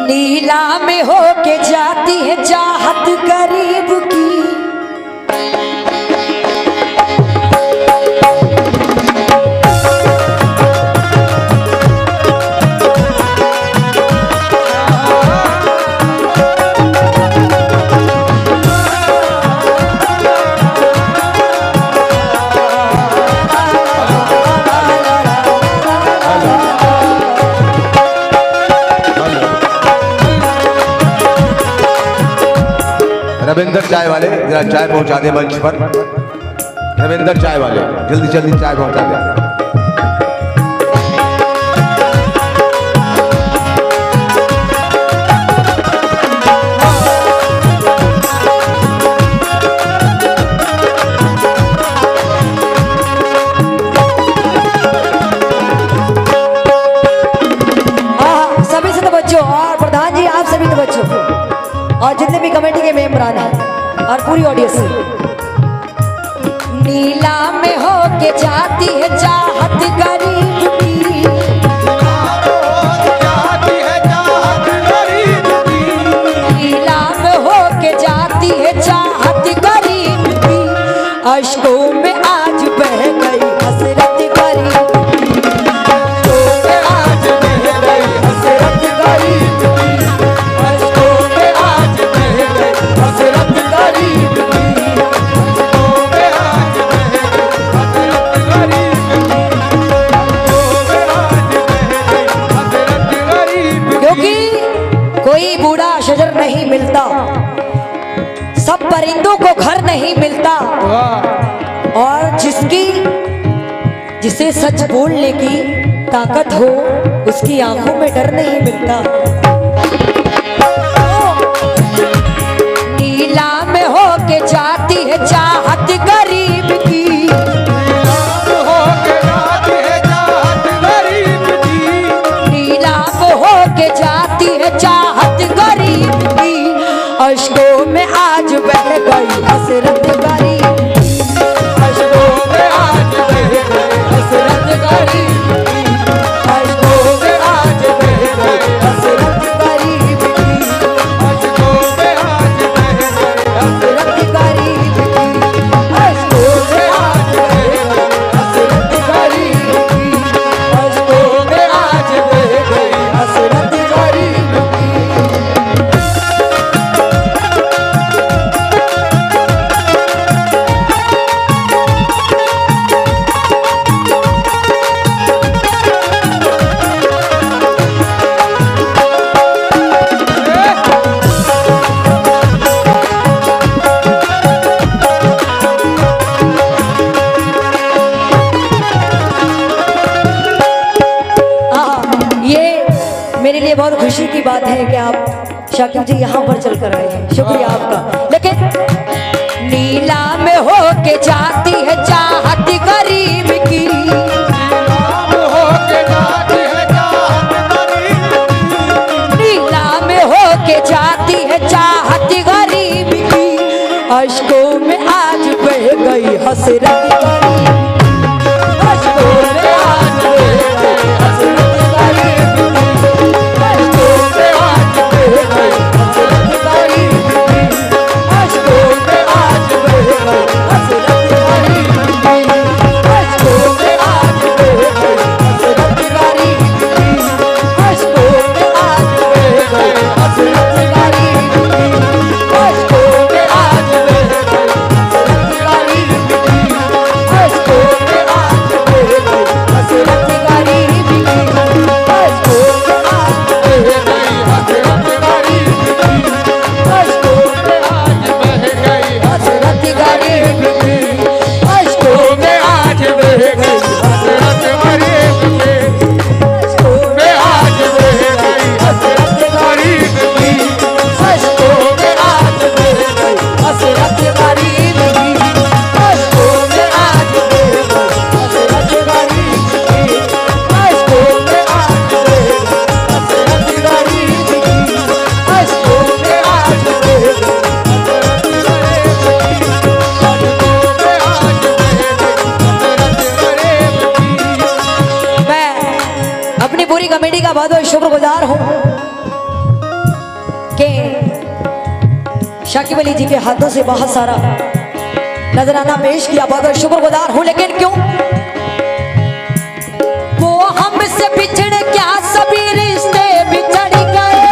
नीला में होके जाती है चाहत गरीब की। रविंदर चाय वाले जरा चाय पहुंचा दे मंच पर। रविंदर चाय वाले जल्दी जल्दी चाय पहुंचा दे। सभी से तो बच्चों और प्रधान जी आप सभी तो बच्चों और जितने भी कमेटी के मेंबरान हैं और पूरी ऑडियंस। नीला में होके जाती है चाहत गरीब की। नीला में होके जाती है चाहत गरीब की। अश्कों में आज बह गई हसरत गरीब। कोई बूढ़ा शजर नहीं मिलता, सब परिंदों को घर नहीं मिलता, और जिसे सच बोलने की ताकत हो उसकी आंखों में डर नहीं मिलता। नीला में होके जाती है चाहत गरीब की। नीला में होके जाती है चाहत गरीब की। अश्कों में आज बह गई हसरत गरीब। अश्कों में आज बह गई हसरत गरीब की। अश्कों में आज बह गई हसरत गरीब की। अश्कों में आज बह गई हसरत गरीब की। अश्कों में आज बह गई हसरत गरीब की। अश्कों में आज बह गई हसरत गरीब की। मेरे लिए बहुत खुशी की बात है कि आप शाकिब जी यहाँ पर चलकर आए हैं, शुक्रिया आपका। लेकिन नीला में होके जाती है चाहत गरीब की। नीला में होके जाती है चाहत गरीब की। अश्कों में आज बह गई हसरत गरीब। अश्कों में आज बह गई हसरत गरीब। कमेटी का बहुत बहुत शुक्रगुजार हूँ शाकिब अली जी के हाथों से बहुत सारा नजराना पेश किया, बहुत शुक्रगुजार हूँ। लेकिन क्यों वो हमसे बिछड़े, क्या सभी रिश्ते बिछड़ गए।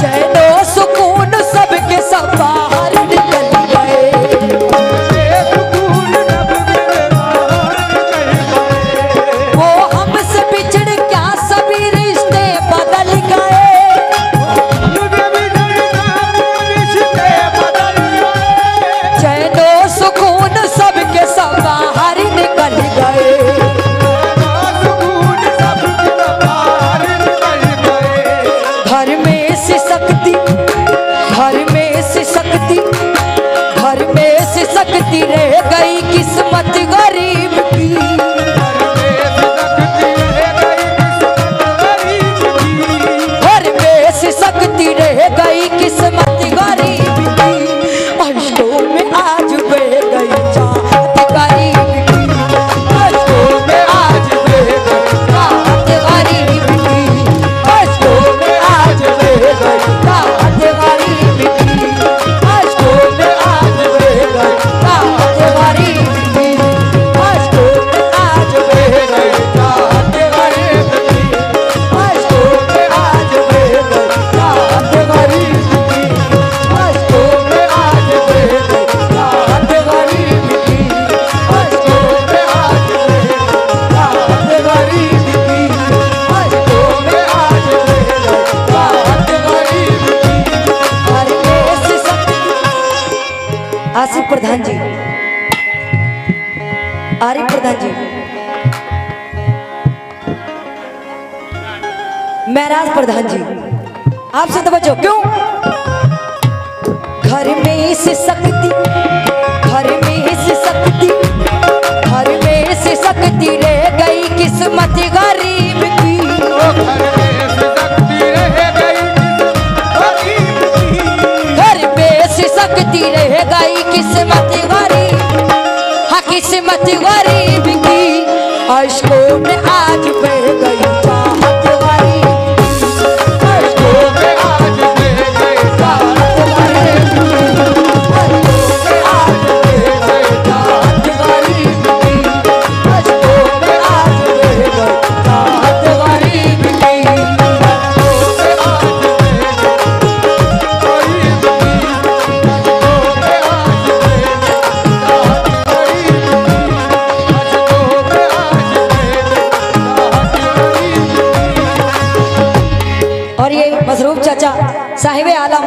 चैनो सुकून सबके सब बाहर निकल गए। वो हमसे बिछड़े, क्या सभी रिश्ते बदल गए। चैनो सुकून सबके सब बाहर निकल गए। घर में सिसकती, घर में सिसकती, घर में सिसकती रह गई किस्मत गरीब की। घर में सिसकती रह गई किस्मत गरीब की। अश्कों में आज बह गई चाहत गरीब की। अश्कों में आज बह गई चाहत गरीब की। अश्कों में आज बह गई चाहत गरीब की। अश्कों में आज बह गई चाहत गरीब की। अश्कों में आज बह गई चाहत गरीब की। अश्कों में आज बह गई चाहत गरीब की। अश्कों में आज बह गई चाहत गरीब की। अश्कों में आज बह गई चाहत गरीब की। अश्कों में आज बह गई चाहत गरीब की। हर देश आसिफ प्रधान जी, आरिफ प्रधान जी, महराज प्रधान जी, आपसे तवज्जो। क्यों घर में सिसकती, घर में सिसकती, घर में सिसकती रह गई किस्मत गरीब की। घर में सिसकती रह गई किस्मत गरीब, हाँ किस्मत गरीब की। अश्कों में आज बह गई चाहत गरीब की। अश्कों में आज बह गई चाहत गरीब की। अश्कों में आज बह गई चाहत गरीब की। अश्कों में आज बह गई चाहत गरीब की। अश्कों में आज और ये मसरूफ चाचा साहिब आलम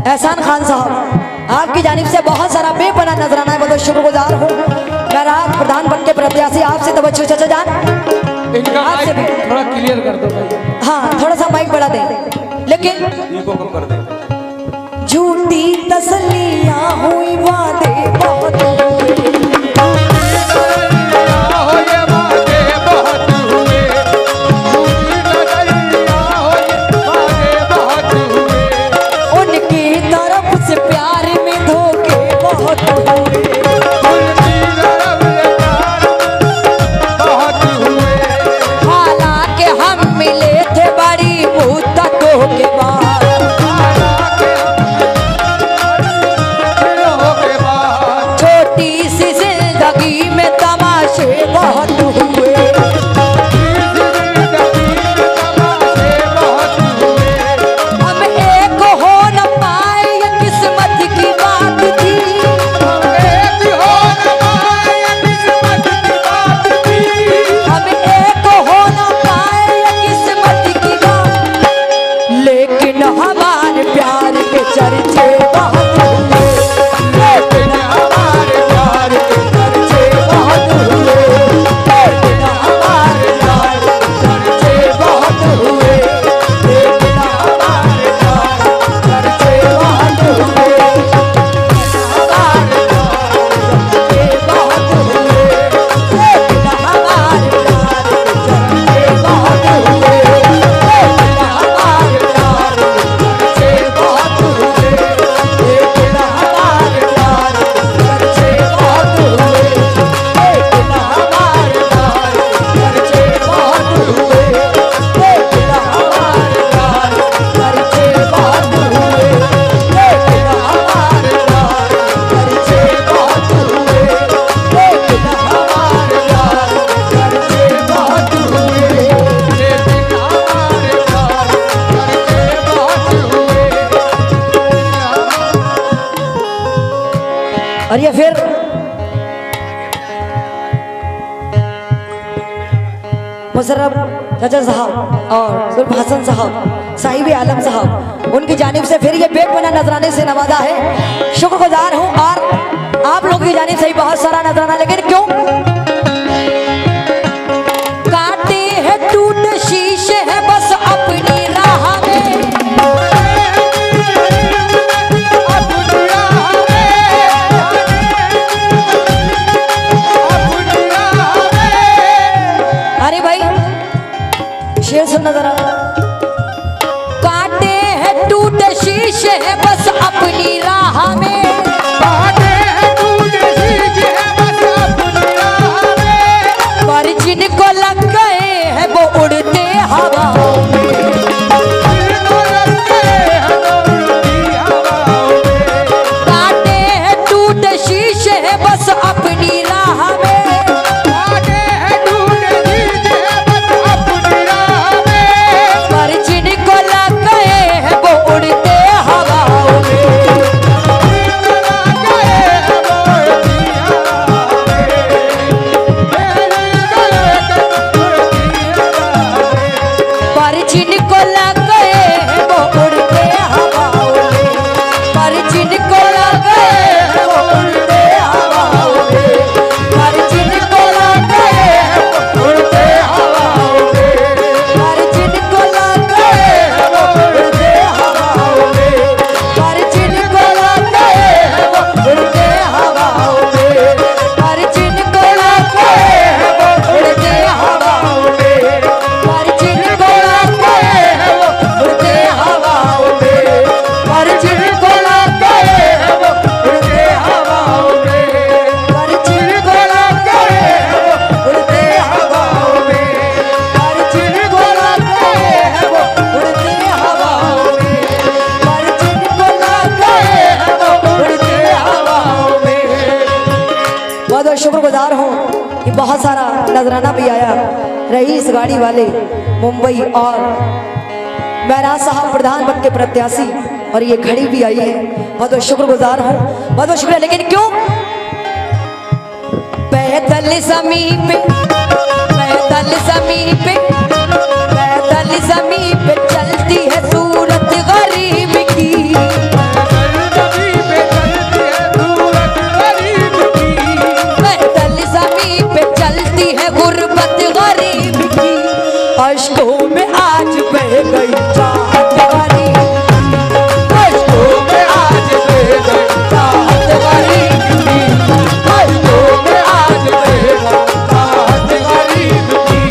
एहसान खान साहब, आपकी जानिब से बहुत सारा बेपना नजराना है, बहुत शुक्रगुजार हूँ। मैं राज प्रधान बन के प्रत्याशी आपसे तवज्जो चाचा जान, इनका आपसे भी माइक थोड़ा क्लियर कर दो भाई। हाँ थोड़ा सा माइक बढ़ा दें। लेकिन इनको कम कर दे। झूठी तसल्लियां हुई, वादे बहुत हुए। उनकी तरफ से प्यार में धोखे बहुत हुए। हालांकि हम मिले थे बड़ी मुद्दतों के बाद। और ये फिर मुशर्रफ चाचा साहब और सुल्फ हसन साहब साहिब आलम साहब उनकी जानिब से फिर ये बेट बना नजराने से नवाजा है। शुक्रगुजार हूँ और आप लोगों की जानिब से भी बहुत सारा नजराना, लेकिन क्यों काटे हैं टूट शीशे हैं बस अपनी राह में, अरे भाई शेर सुनना जरा। काटे हैं टूटे शीशे हैं बस अपनी राह में, काटे हैं टूटे शीशे हैं बस अपनी राह में, पर जिनको लग गए हैं वो उड़ते हवाओं में, जिनको लग गए हैं वो उड़ती हवाओं में, काटे हैं टूटे शीशे हैं बस अपनी राह में, शुक्रगुजार हूँ कि बहुत सारा नजराना भी आया। रईस गाड़ी वाले मुंबई और महराज साहब प्रधान पद के प्रत्याशी और ये खड़ी भी आई है, बहुत बहुत शुक्रगुजार हूँ, बहुत बहुत शुक्रिया। लेकिन क्यों पैदल समीप पैदल समीप पैदल समीप चलती है सूरत गरीब की, चलती है गुर्बत गरीब की, अश्कों में आज बह गई चाहत गरीब, अश्कों में आज बह गई चाहत गरीब की, अश्कों में आज बह गई चाहत गरीब की,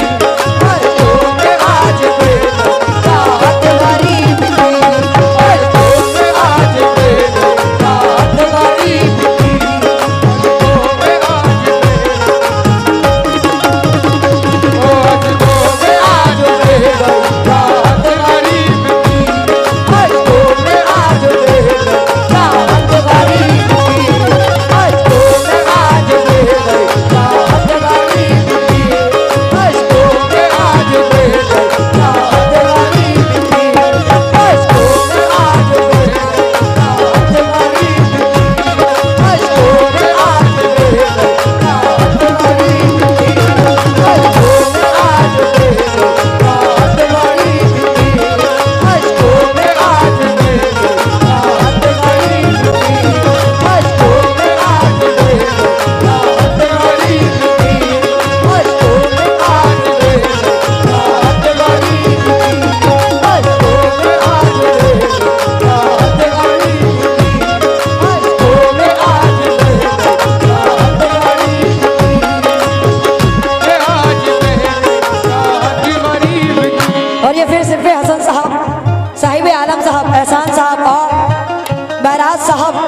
अश्कों में आज बह गई चाहत गरीब की, अश्कों में आज बह गई चाहत गरीब की,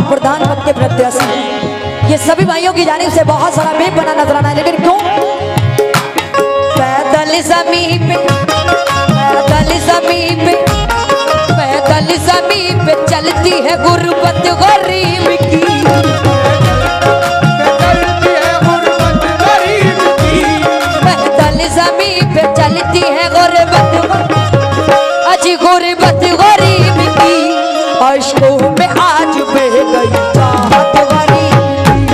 प्रधान पद के प्रत्याशी, ये सभी भाइयों की जानिब से बहुत सारा बेब बना नजराना है। लेकिन क्यों पैदल समीप पैदल समीप पैदल समीप चलती है गुर्बत गरीब की, पैदल समीप चलती है गुर्बत अजी गुर्बत गरीब की, अश्कों में आज बह गई चाहत गरीब की,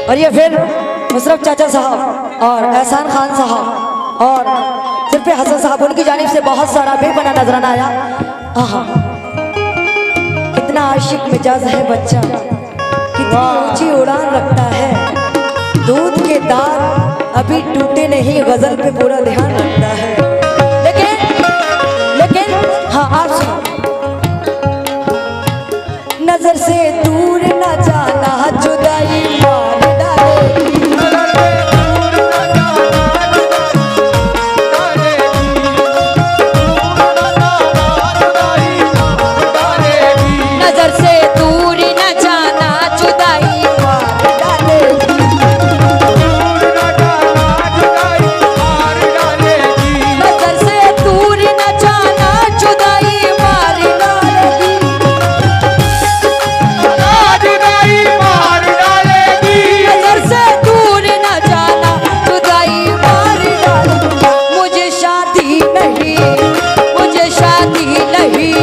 और ये फिर मुशर्रफ चाचा साहब और एहसान खान साहब और सिर्फ हसन साहब उनकी जानिब से बहुत सारा बेपना नजराना आया। आहा, कितना आशिक मिजाज है बच्चा, कितनी ऊंची उड़ान रखता है, दूध के दांत अभी टूटे नहीं, गजल पे पूरा ध्यान रखता है। लेकिन हाँ आप सुनो, नजर से दूर न जाना, जुदाई मार डालेगी। नजर से दूर न जाना, जुदाई मार डालेगी। नजर से दूर न जाना, जुदाई मार डालेगी। नजर से दूर न जाना, जुदाई मार डालेगी। मुझे शादी नहीं, मुझे शादी नहीं,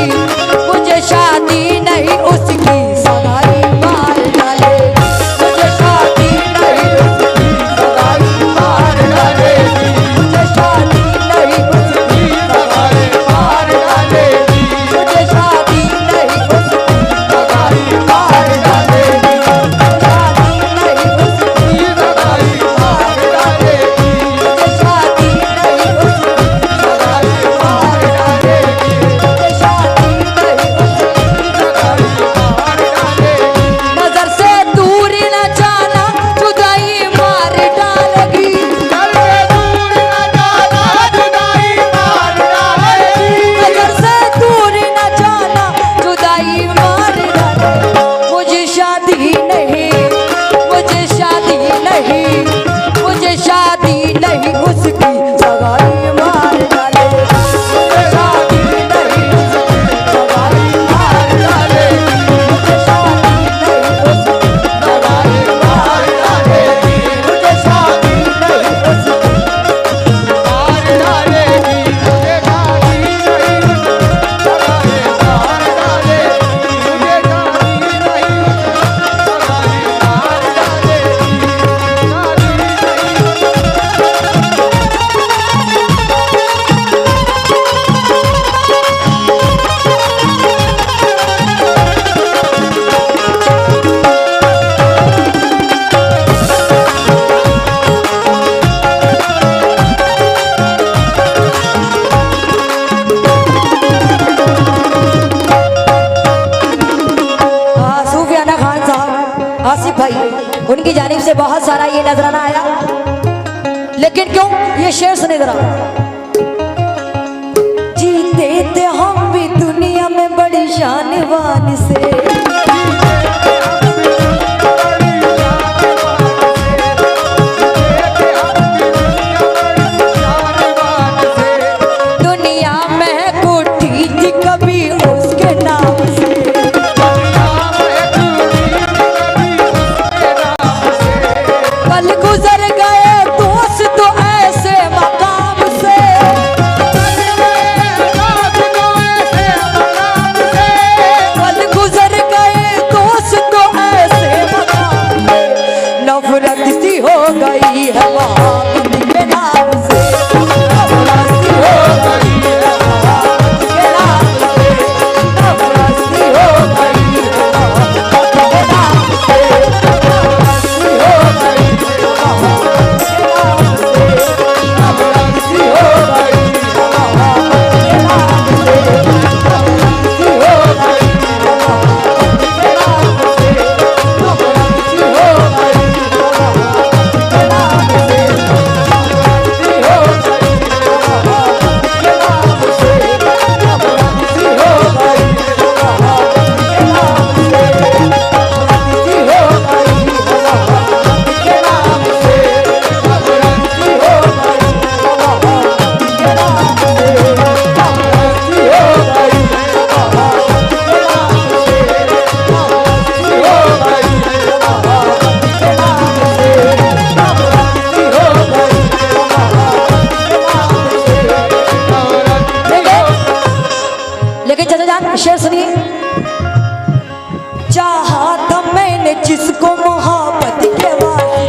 मुझे शादी नहीं, उसकी सगाई मार डालेगी। मुझे शादी नहीं, उसकी सगाई मार डालेगी। मुझे शादी नहीं, उसकी सगाई मार डालेगी। मुझे शादी नहीं, उसकी सगाई मार डालेगी। शादी नहीं, उसकी सगाई मार डालेगी। मुझे शादी नहीं, उसकी सगाई मार डालेगी। मुझे शादी नहीं, उसकी सगाई मार डालेगी। नजर से दूर न जाना, जुदाई मार डालेगी। नजर से दूर न जाना, जुदाई मार डालेगी। मुझे शादी नहीं, मुझे शादी नहीं, मुझे शादी नहीं, उसकी सगाई मार डालेगी। मुझे शादी नहीं, उसकी सगाई मार डालेगी। मुझे शादी नहीं, उसकी सगाई मार डालेगी। मुझे शादी नहीं, उसकी सूफियाना खान साहब, आसिफ भाई, उनकी जानिब से बहुत सारा ये नजराना आया। लेकिन क्यों, ये शेर सुने जरा। जीते थे हम भी दुनिया में बड़ी शान वान से, दुनिया में कोठी थी कभी उसके नाम से। पल गुजर गए दोस्त तो ऐसे मकाम से, पल गुजर गए दोस्त तो ऐसे मकाम से। नफरत सी हो गई है मोहब्बत के नाम से। नफरत सी हो गई है मोहब्बत के नाम से। नफरत सी हो गई है मोहब्बत के नाम से। नफरत सी हो गई है मोहब्बत के नाम से। नफरत सी हो गई है मोहब्बत के नाम से। नफरत सी हो गई है मोहब्बत के नाम से। नफरत सी हो गई है मोहब्बत के नाम से। नफरत सी हो गई है मोहब्बत के नाम से। नफरत सी हो गई है मोहब्बत के नाम से। नफरत सी हो गई है मोहब्बत के नाम से। नफरत सी हो गई है मोहब्बत के नाम से। नफरत सी हो गई है मोहब्बत के नाम से। नफरत सी हो गई है मोहब्बत के नाम से। नफरत सी हो गई है मोहब्बत के नाम से। लेकिन चाचा जान शेर सुनिए। चाहा था मैंने जिसको मोहब्बत के वास्ते,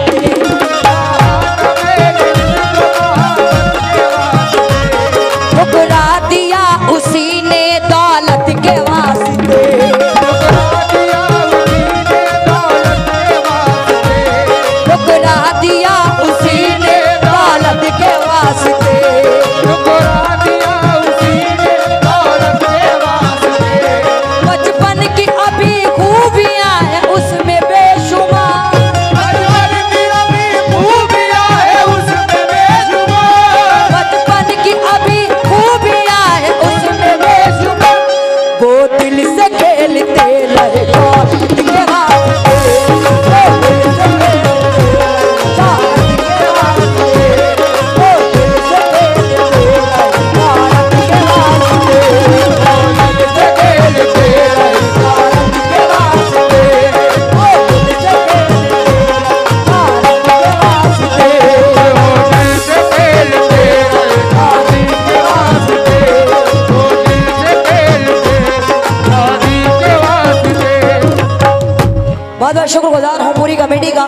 बहुत बहुत शुक्रगुजार हूँ पूरी कमेटी का।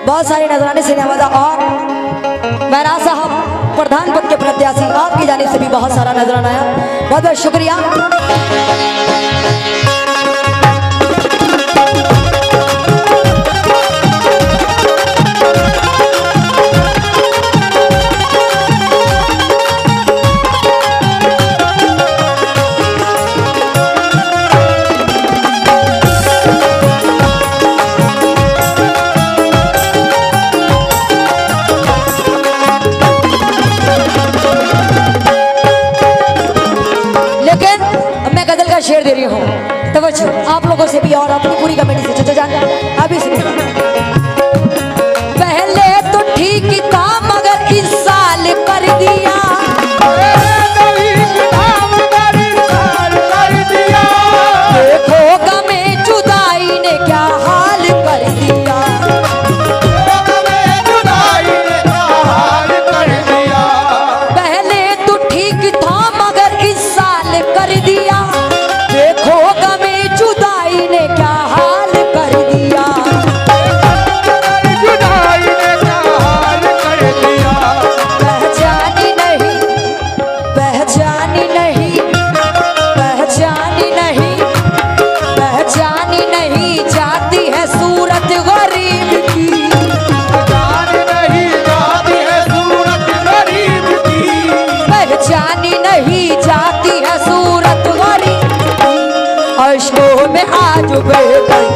बहुत सारे नजराने से नवाजा और महराज साहब प्रधान पद के प्रत्याशी आपकी जानिब से भी बहुत सारा नजराना आया। बहुत बहुत शुक्रिया। शेर दे रही हूँ तवज्जो आप लोगों से भी और अपनी पूरी कमेटी से चचा जान अभी सुनिए। पहले तो ठीक था मगर इस साल कर दिया, देखो गमे जुदाई ने क्या हाल कर दिया। पहले तो ठीक था मगर इस साल कर दिया, देखो गमे जुदाई ने क्या हाल कर दिया। पहचानी नहीं पहचानी नहीं पहचानी नहीं पहचानी नहीं जाती है सूरत गरीब की, पहचानी नहीं जाती है सूरत गरीब की। अश्कों में आज बह गई